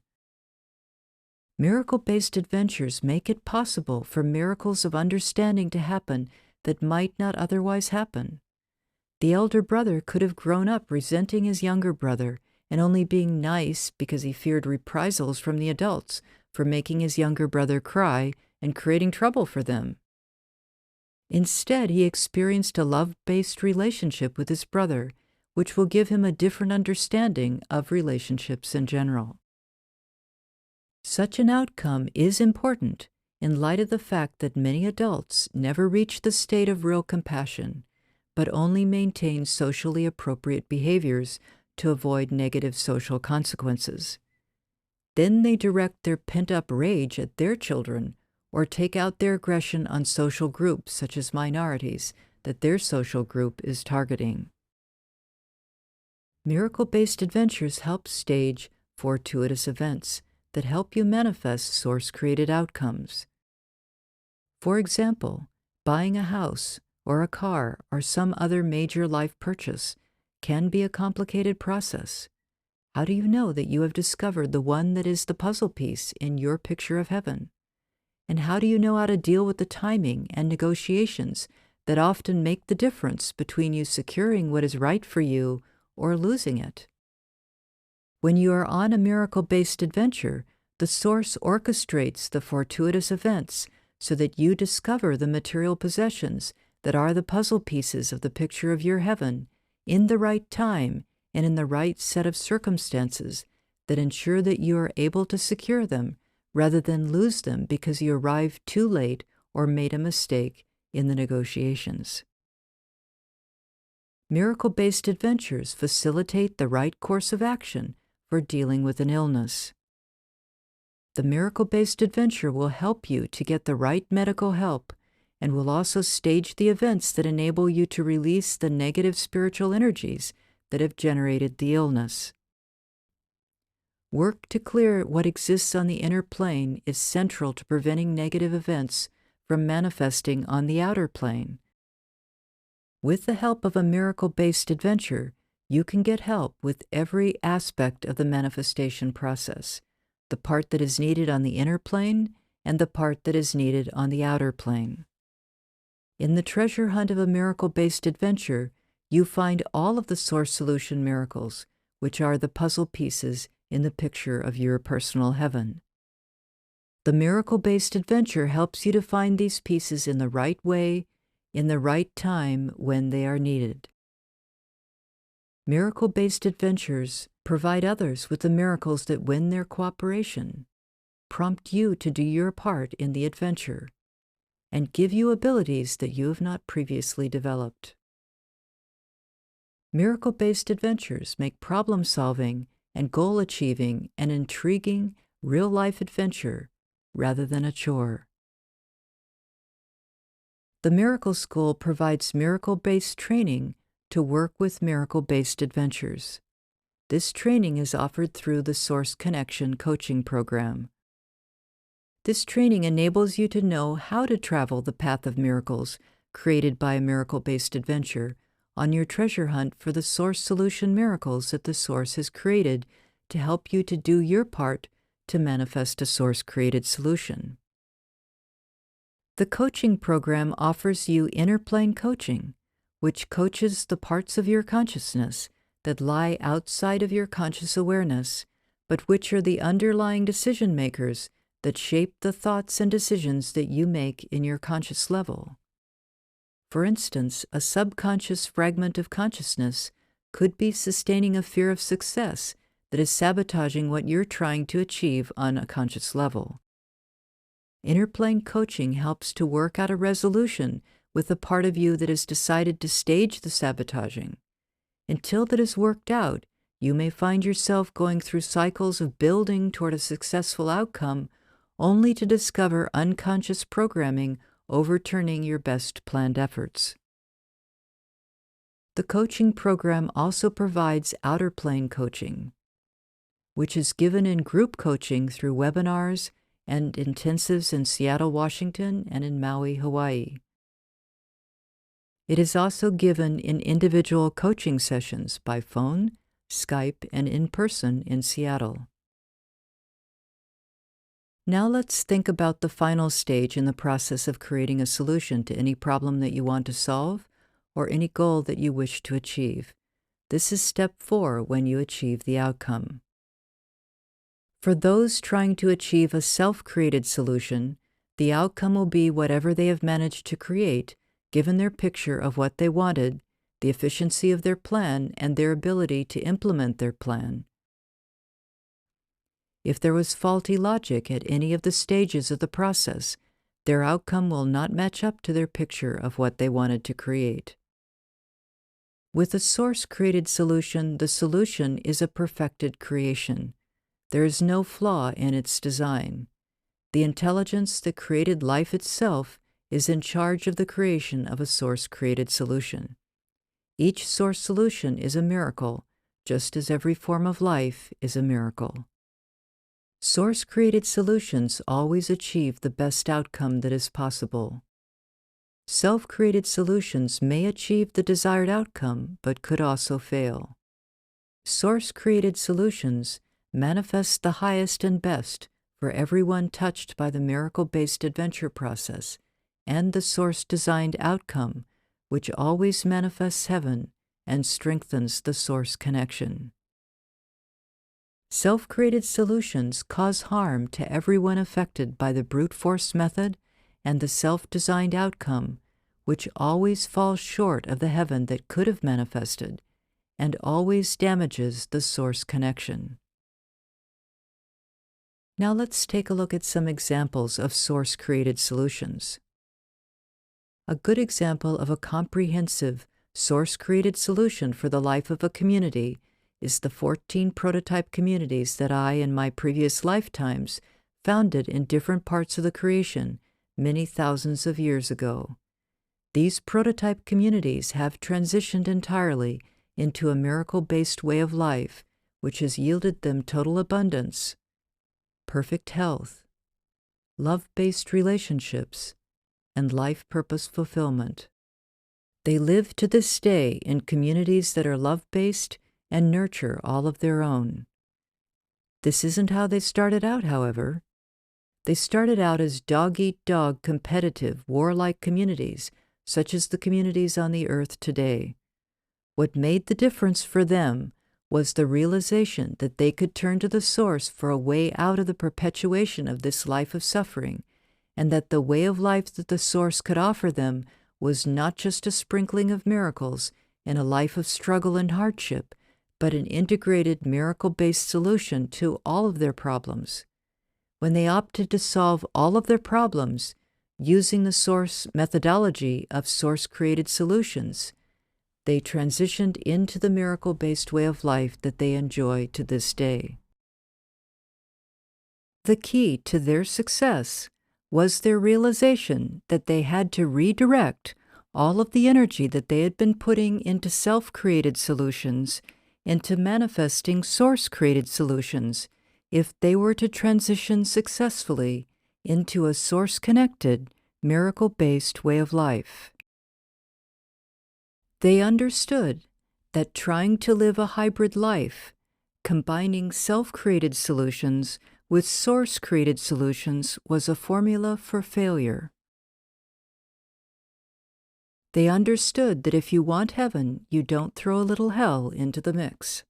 Miracle-based adventures make it possible for miracles of understanding to happen that might not otherwise happen. The elder brother could have grown up resenting his younger brother and only being nice because he feared reprisals from the adults for making his younger brother cry and creating trouble for them. Instead, he experienced a love-based relationship with his brother, which will give him a different understanding of relationships in general. Such an outcome is important in light of the fact that many adults never reach the state of real compassion, but only maintain socially appropriate behaviors to avoid negative social consequences. Then they direct their pent-up rage at their children or take out their aggression on social groups such as minorities that their social group is targeting. Miracle-based adventures help stage fortuitous events that help you manifest source-created outcomes. For example, buying a house or a car or some other major life purchase can be a complicated process. How do you know that you have discovered the one that is the puzzle piece in your picture of heaven? And how do you know how to deal with the timing and negotiations that often make the difference between you securing what is right for you or losing it? When you are on a miracle-based adventure, the Source orchestrates the fortuitous events so that you discover the material possessions that are the puzzle pieces of the picture of your heaven in the right time and in the right set of circumstances that ensure that you are able to secure them rather than lose them because you arrived too late or made a mistake in the negotiations. Miracle-based adventures facilitate the right course of action for dealing with an illness. The miracle-based adventure will help you to get the right medical help and will also stage the events that enable you to release the negative spiritual energies that have generated the illness. Work to clear what exists on the inner plane is central to preventing negative events from manifesting on the outer plane. With the help of a miracle-based adventure, you can get help with every aspect of the manifestation process, the part that is needed on the inner plane and the part that is needed on the outer plane. In the treasure hunt of a miracle-based adventure, you find all of the Source Solution miracles, which are the puzzle pieces in the picture of your personal heaven. The miracle-based adventure helps you to find these pieces in the right way, in the right time when they are needed. Miracle-based adventures provide others with the miracles that win their cooperation, prompt you to do your part in the adventure, and give you abilities that you have not previously developed. Miracle-based adventures make problem-solving and goal-achieving an intriguing, real-life adventure rather than a chore. The Miracle School provides miracle-based training to work with miracle-based adventures. This training is offered through the Source Connection coaching program. This training enables you to know how to travel the path of miracles created by a miracle-based adventure on your treasure hunt for the Source Solution miracles that the Source has created to help you to do your part to manifest a Source-created solution. The coaching program offers you inner plane coaching, which coaches the parts of your consciousness that lie outside of your conscious awareness, but which are the underlying decision makers that shape the thoughts and decisions that you make in your conscious level. For instance, a subconscious fragment of consciousness could be sustaining a fear of success that is sabotaging what you're trying to achieve on a conscious level. Inner plane coaching helps to work out a resolution with the part of you that has decided to stage the sabotaging. Until that is worked out, you may find yourself going through cycles of building toward a successful outcome only to discover unconscious programming overturning your best planned efforts. The coaching program also provides outer plane coaching, which is given in group coaching through webinars and intensives in Seattle, Washington, and in Maui, Hawaii. It is also given in individual coaching sessions by phone, Skype, and in person in Seattle. Now let's think about the final stage in the process of creating a solution to any problem that you want to solve or any goal that you wish to achieve. This is step 4 when you achieve the outcome. For those trying to achieve a self-created solution, the outcome will be whatever they have managed to create, given their picture of what they wanted, the efficiency of their plan, and their ability to implement their plan. If there was faulty logic at any of the stages of the process, their outcome will not match up to their picture of what they wanted to create. With a source-created solution, the solution is a perfected creation. There is no flaw in its design. The intelligence that created life itself is in charge of the creation of a source-created solution. Each source solution is a miracle, just as every form of life is a miracle. Source-created solutions always achieve the best outcome that is possible. Self-created solutions may achieve the desired outcome, but could also fail. Source-created solutions manifest the highest and best for everyone touched by the miracle-based adventure process and the source-designed outcome, which always manifests heaven and strengthens the source connection. Self-created solutions cause harm to everyone affected by the brute force method and the self-designed outcome, which always falls short of the heaven that could have manifested and always damages the source connection. Now let's take a look at some examples of source-created solutions. A good example of a comprehensive, source-created solution for the life of a community is the 14 prototype communities that I, in my previous lifetimes, founded in different parts of the creation many thousands of years ago. These prototype communities have transitioned entirely into a miracle-based way of life, which has yielded them total abundance, perfect health, love-based relationships, and life purpose fulfillment. They live to this day in communities that are love-based and nurture all of their own. This isn't how they started out, however. They started out as dog-eat-dog competitive, warlike communities, such as the communities on the earth today. What made the difference for them was the realization that they could turn to the source for a way out of the perpetuation of this life of suffering, and that the way of life that the source could offer them was not just a sprinkling of miracles in a life of struggle and hardship, but an integrated miracle-based solution to all of their problems. When they opted to solve all of their problems using the source methodology of source-created solutions, they transitioned into the miracle-based way of life that they enjoy to this day. The key to their success was their realization that they had to redirect all of the energy that they had been putting into self-created solutions into manifesting source-created solutions if they were to transition successfully into a source-connected, miracle-based way of life. They understood that trying to live a hybrid life, combining self-created solutions with source-created solutions, was a formula for failure. They understood that if you want heaven, you don't throw a little hell into the mix.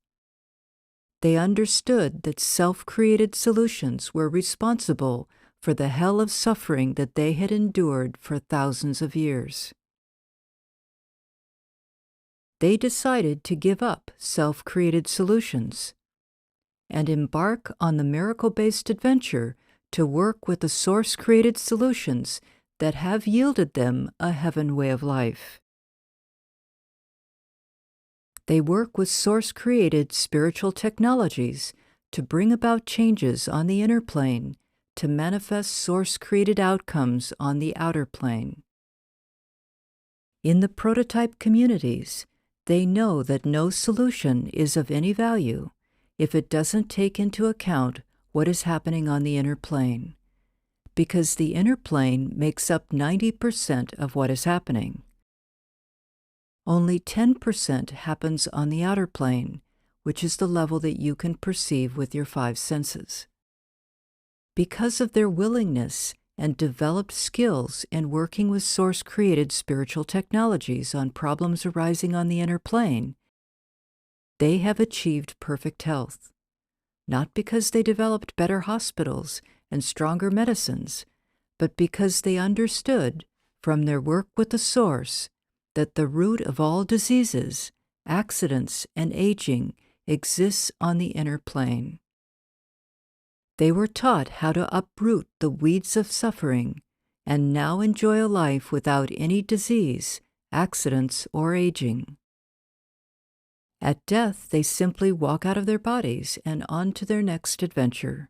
They understood that self-created solutions were responsible for the hell of suffering that they had endured for thousands of years. They decided to give up self-created solutions and embark on the miracle-based adventure to work with the source-created solutions that have yielded them a heaven way of life. They work with source-created spiritual technologies to bring about changes on the inner plane to manifest source-created outcomes on the outer plane. In the prototype communities, they know that no solution is of any value if it doesn't take into account what is happening on the inner plane, because the inner plane makes up 90% of what is happening. Only 10% happens on the outer plane, which is the level that you can perceive with your 5 senses. Because of their willingness and developed skills in working with source-created spiritual technologies on problems arising on the inner plane, they have achieved perfect health, not because they developed better hospitals and stronger medicines, but because they understood from their work with the source that the root of all diseases, accidents, and aging exists on the inner plane. They were taught how to uproot the weeds of suffering and now enjoy a life without any disease, accidents, or aging. At death, they simply walk out of their bodies and on to their next adventure.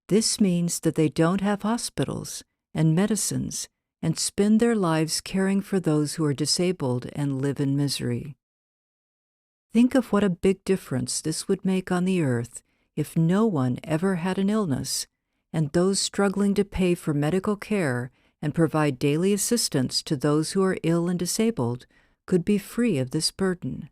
This means that they don't have hospitals and medicines and spend their lives caring for those who are disabled and live in misery. Think of what a big difference this would make on the earth if no one ever had an illness, and those struggling to pay for medical care and provide daily assistance to those who are ill and disabled could be free of this burden.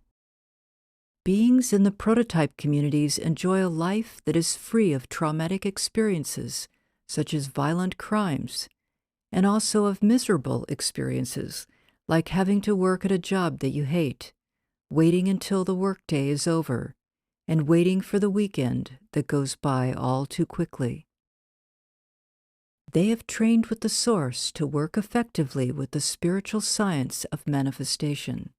Beings in the prototype communities enjoy a life that is free of traumatic experiences, such as violent crimes, and also of miserable experiences, like having to work at a job that you hate, waiting until the workday is over, and waiting for the weekend that goes by all too quickly. They have trained with the Source to work effectively with the spiritual science of manifestation.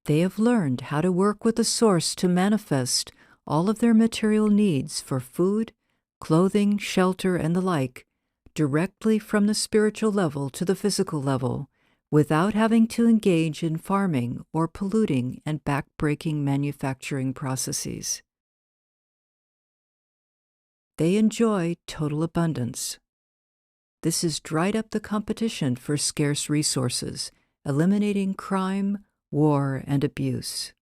They have learned how to work with the Source to manifest all of their material needs for food, clothing, shelter, and the like directly from the spiritual level to the physical level, without having to engage in farming or polluting and backbreaking manufacturing processes. They enjoy total abundance. This has dried up the competition for scarce resources, eliminating crime, war, and abuse.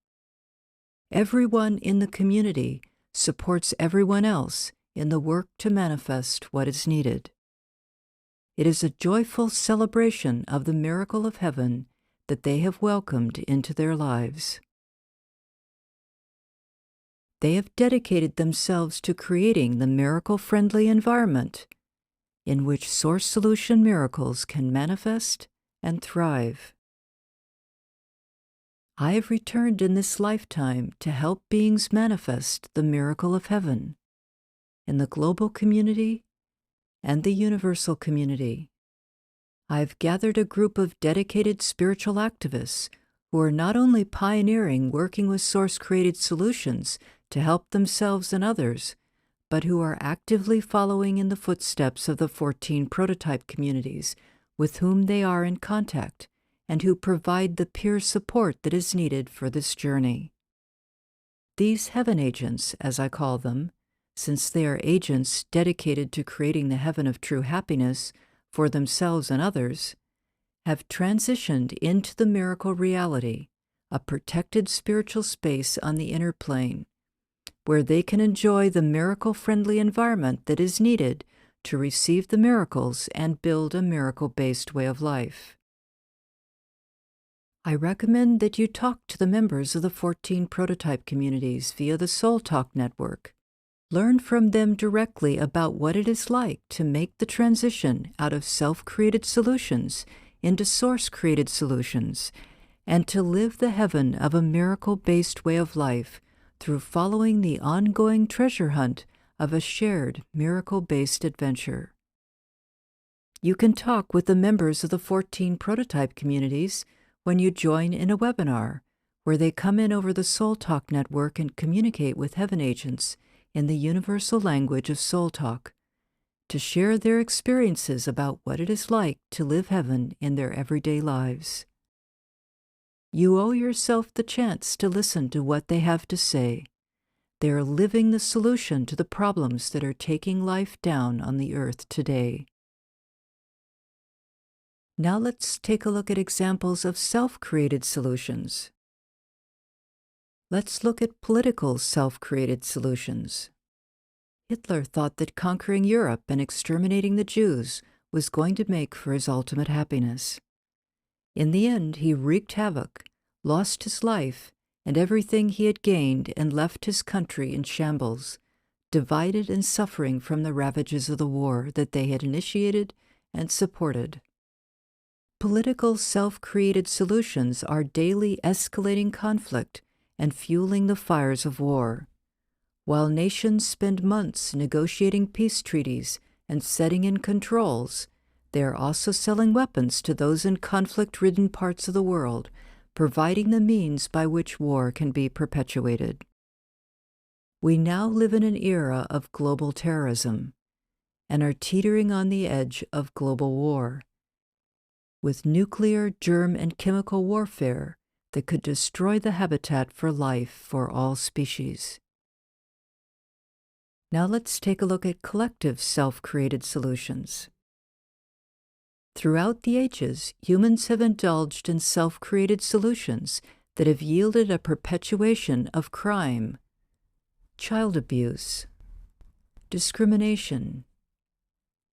Everyone in the community supports everyone else in the work to manifest what is needed. It is a joyful celebration of the miracle of heaven that they have welcomed into their lives. They have dedicated themselves to creating the miracle-friendly environment in which Source Solution miracles can manifest and thrive. I have returned in this lifetime to help beings manifest the miracle of heaven in the global community and the universal community. I have gathered a group of dedicated spiritual activists who are not only pioneering working with Source-created solutions to help themselves and others, but who are actively following in the footsteps of the 14 prototype communities with whom they are in contact, and who provide the peer support that is needed for this journey. These heaven agents, as I call them, since they are agents dedicated to creating the heaven of true happiness for themselves and others, have transitioned into the miracle reality, a protected spiritual space on the inner plane, where they can enjoy the miracle-friendly environment that is needed to receive the miracles and build a miracle-based way of life. I recommend that you talk to the members of the 14 prototype communities via the Soul Talk network. Learn from them directly about what it is like to make the transition out of self-created solutions into Source-created solutions, and to live the heaven of a miracle-based way of life through following the ongoing treasure hunt of a shared miracle-based adventure. You can talk with the members of the 14 prototype communities when you join in a webinar, where they come in over the Soul Talk network and communicate with heaven agents in the universal language of Soul Talk, to share their experiences about what it is like to live heaven in their everyday lives. You owe yourself the chance to listen to what they have to say. They are living the solution to the problems that are taking life down on the earth today. Now let's take a look at examples of self-created solutions. Let's look at political self-created solutions. Hitler thought that conquering Europe and exterminating the Jews was going to make for his ultimate happiness. In the end, he wreaked havoc, lost his life and everything he had gained, and left his country in shambles, divided and suffering from the ravages of the war that they had initiated and supported. Political self-created solutions are daily escalating conflict and fueling the fires of war. While nations spend months negotiating peace treaties and setting in controls, they are also selling weapons to those in conflict-ridden parts of the world, providing the means by which war can be perpetuated. We now live in an era of global terrorism and are teetering on the edge of global war, with nuclear, germ, and chemical warfare that could destroy the habitat for life for all species. Now let's take a look at collective self-created solutions. Throughout the ages, humans have indulged in self-created solutions that have yielded a perpetuation of crime, child abuse, discrimination,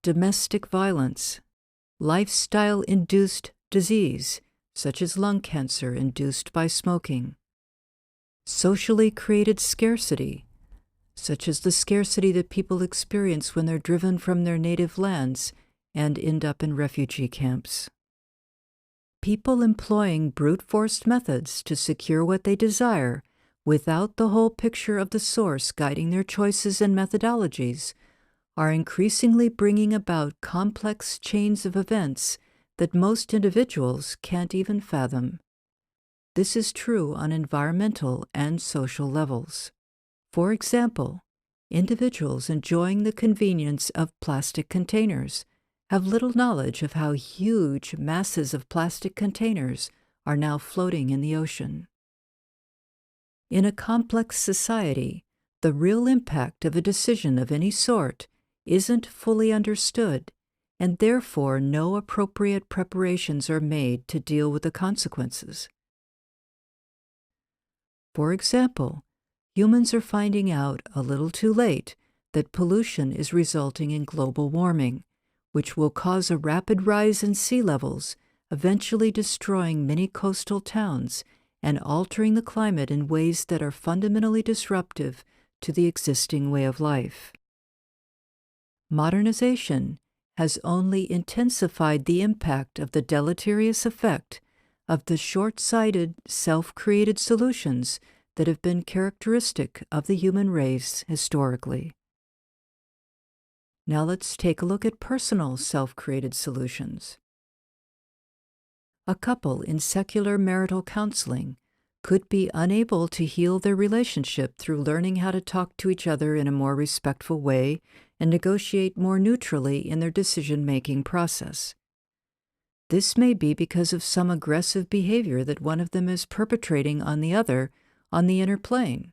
domestic violence, lifestyle-induced disease, such as lung cancer induced by smoking, socially created scarcity, such as the scarcity that people experience when they're driven from their native lands and end up in refugee camps. People employing brute force methods to secure what they desire without the whole picture of the source guiding their choices and methodologies are increasingly bringing about complex chains of events that most individuals can't even fathom. This is true on environmental and social levels. For example, individuals enjoying the convenience of plastic containers have little knowledge of how huge masses of plastic containers are now floating in the ocean. In a complex society, the real impact of a decision of any sort isn't fully understood, and therefore no appropriate preparations are made to deal with the consequences. For example, humans are finding out a little too late that pollution is resulting in global warming, which will cause a rapid rise in sea levels, eventually destroying many coastal towns and altering the climate in ways that are fundamentally disruptive to the existing way of life. Modernization has only intensified the impact of the deleterious effect of the short-sighted, self-created solutions that have been characteristic of the human race historically. Now let's take a look at personal self-created solutions. A couple in secular marital counseling could be unable to heal their relationship through learning how to talk to each other in a more respectful way and negotiate more neutrally in their decision-making process. This may be because of some aggressive behavior that one of them is perpetrating on the other on the inner plane.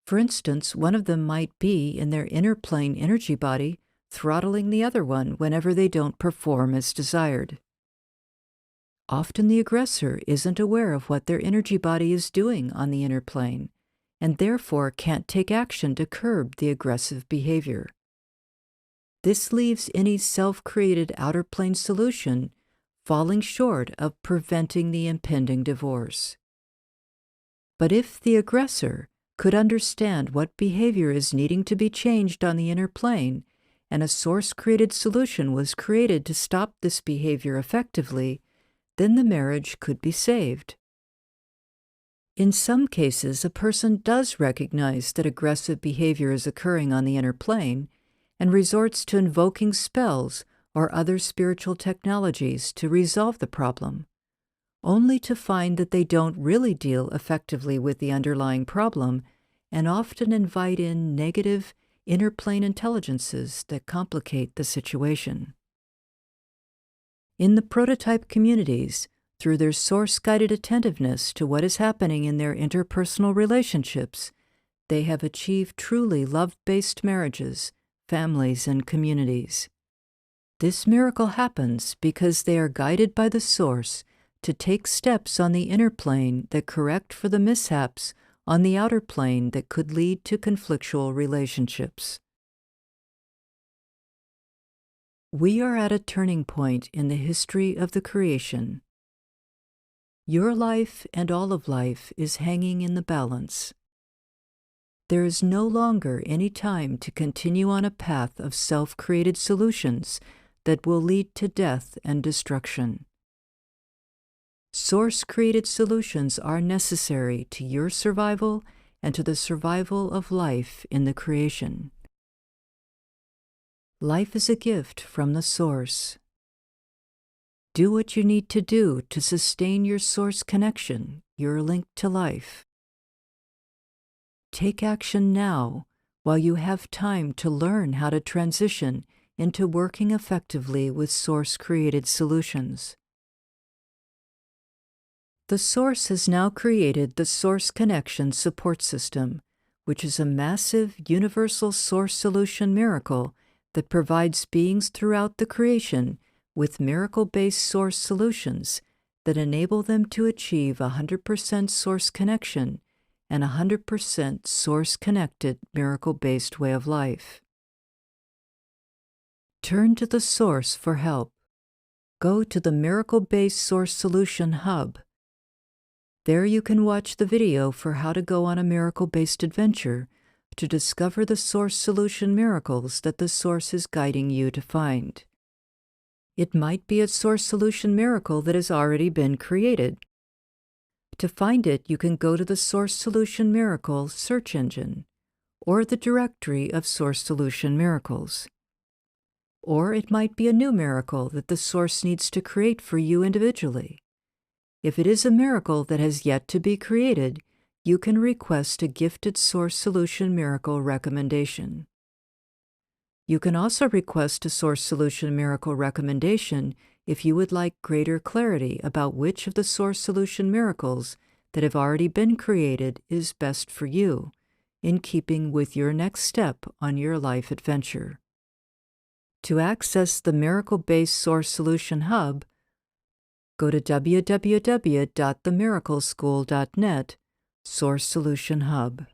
For instance, one of them might be in their inner plane energy body, throttling the other one whenever they don't perform as desired. Often the aggressor isn't aware of what their energy body is doing on the inner plane, and therefore can't take action to curb the aggressive behavior. This leaves any self-created outer plane solution falling short of preventing the impending divorce. But if the aggressor could understand what behavior is needing to be changed on the inner plane, and a source-created solution was created to stop this behavior effectively, then the marriage could be saved. In some cases, a person does recognize that aggressive behavior is occurring on the inner plane and resorts to invoking spells or other spiritual technologies to resolve the problem, only to find that they don't really deal effectively with the underlying problem and often invite in negative inner plane intelligences that complicate the situation. In the prototype communities, through their source-guided attentiveness to what is happening in their interpersonal relationships, they have achieved truly love-based marriages, families, and communities. This miracle happens because they are guided by the source to take steps on the inner plane that correct for the mishaps on the outer plane that could lead to conflictual relationships. We are at a turning point in the history of the creation. Your life and all of life is hanging in the balance. There is no longer any time to continue on a path of self-created solutions that will lead to death and destruction. Source-created solutions are necessary to your survival and to the survival of life in the creation. Life is a gift from the source. Do what you need to do to sustain your source connection, your link to life. Take action now while you have time to learn how to transition into working effectively with source-created solutions. The Source has now created the Source Connection Support System, which is a massive universal source solution miracle that provides beings throughout the creation with miracle-based source solutions that enable them to achieve 100% source connection and 100% source-connected, miracle-based way of life. Turn to the source for help. Go to the Miracle-Based Source Solution Hub. There you can watch the video for how to go on a miracle-based adventure to discover the source solution miracles that the source is guiding you to find. It might be a source solution miracle that has already been created. To find it, you can go to the Source Solution Miracle search engine or the directory of source solution miracles. Or it might be a new miracle that the source needs to create for you individually. If it is a miracle that has yet to be created, you can request a gifted source solution miracle recommendation. You can also request a source solution miracle recommendation if you would like greater clarity about which of the source solution miracles that have already been created is best for you, in keeping with your next step on your life adventure. To access the Miracle-Based Source Solution Hub, go to www.themiracleschool.net Source Solution Hub.